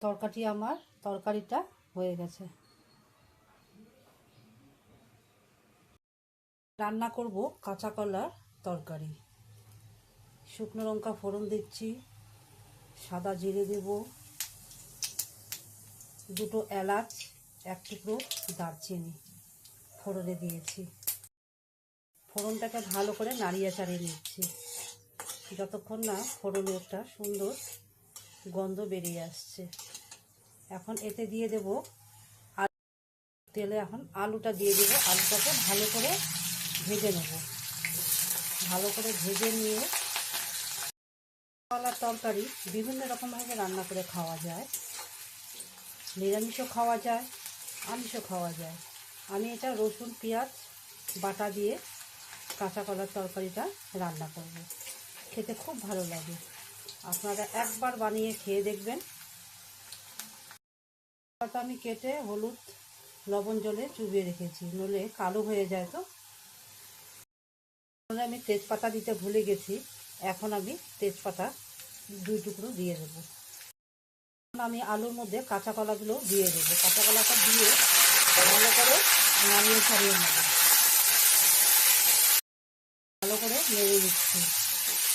তরকারিটা হয়ে গেছে। রান্না করব কাঁচা কলার তরকারি। শুকনো লঙ্কা ফোড়ন দিচ্ছি, সাদা জিরে দেব, দুটো এলাচ, এক টুকরো দারচিনি ফোড়নে দিয়েছি। ফোড়নটাকে ভালো করে নাড়িয়ে চাড়িয়ে নিচ্ছি যতক্ষণ না ফোড়নে একটা সুন্দর গন্ধ বেরিয়ে আসছে। এখন এতে দিয়ে দেব তেলে, এখন আলুটা দিয়ে দেবো। আলুটাকে ভালো করে ভেজে নেব। ভালো করে ভেজে নিয়ে, কলার তরকারি বিভিন্ন রকমভাবে রান্না করে খাওয়া যায়, নিরামিষও খাওয়া যায়, আমিষও খাওয়া যায়। আমি এটা রসুন পেঁয়াজ বাটা দিয়ে কাঁচা কলার তরকারিটা রান্না করব। খেতে খুব ভালো লাগে, আপনারা একবার বানিয়ে খেয়ে দেখবেন। আমি কেটে হলুদ লবণ জলে চুবিয়ে রেখেছি, নইলে কালো হয়ে যায়। তো আমি তেজপাতা দিতে ভুলে গেছি, এখন আমি তেজপাতা 2 টুকরো দিয়ে দেবো। আমি আলুর মধ্যে কাঁচা কলাগুলো দিয়ে দেবো। কাঁচা কলাটা দিয়ে ভালো করে নাড়িয়ে ছাড়িয়ে নেব। ভালো করে নেড়ে দিচ্ছি।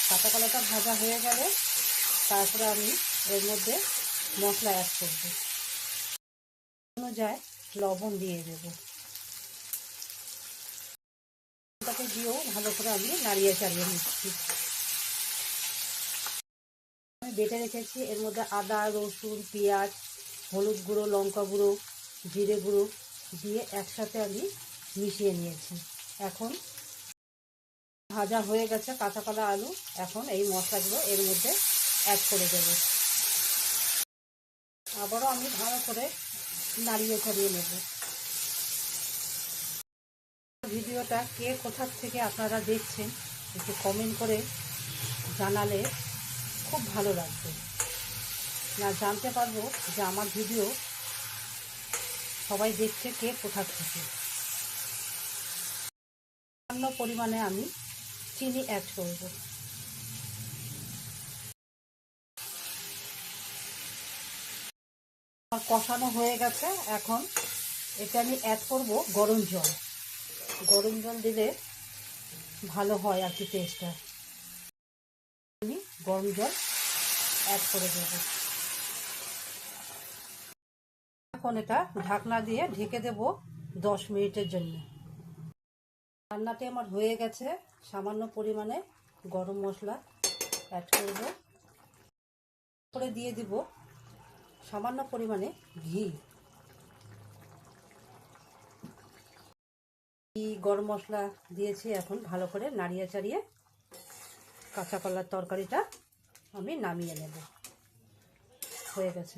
কাঁচা কলাটা ভাজা হয়ে গেলে তারপরে আমি এর মধ্যে মশলা অ্যাড করব। অনুযায়ী লবণ দিয়ে দেবো। তাকে দিয়েও ভালো করে আমি নাড়িয়ে চাড়িয়ে নিচ্ছি। আমি বেটে রেখেছি, এর মধ্যে আদা রসুন পেঁয়াজ হলুদ গুঁড়ো লঙ্কা গুঁড়ো জিরে গুঁড়ো দিয়ে একসাথে আমি মিশিয়ে নিয়েছি। এখন ভাজা হয়ে গেছে কাঁচা কলা আলু, এখন এই মশলাগুলো এর মধ্যে অ্যাড করে দেব। আবারও আমি ভালো করে নাড়িয়ে ছাড়িয়ে নেব। ভিডিওটা কে কোথা থেকে আপনারা দেখছেন একটু কমেন্ট করে জানালে খুব ভালো লাগবে, না জানতে পারবো যে আমার ভিডিও সবাই দেখছে কে কোথা থেকে। সামান্য পরিমাণে আমি চিনি অ্যাড করব। আর কষানো হয়ে গেছে, এখন এটা আমি অ্যাড করব গরম জল। গরম জল দিলে ভালো হয় আর কি টেস্টটা। আমি গরম জল অ্যাড করে দেব। এখন এটা ঢাকনা দিয়ে ঢেকে দেব 10 মিনিটের জন্য। রান্নাটি আমার হয়ে গেছে। সামান্য পরিমাণে গরম মশলা অ্যাড করব, করে দিয়ে দিব সামান্য পরিমাণে ঘি। গরম মশলা দিয়েছি, এখন ভালো করে নাড়িয়ে চাড়িয়ে কাঁচা কলার তরকারিটা আমি নামিয়ে নেব। হয়ে গেছে।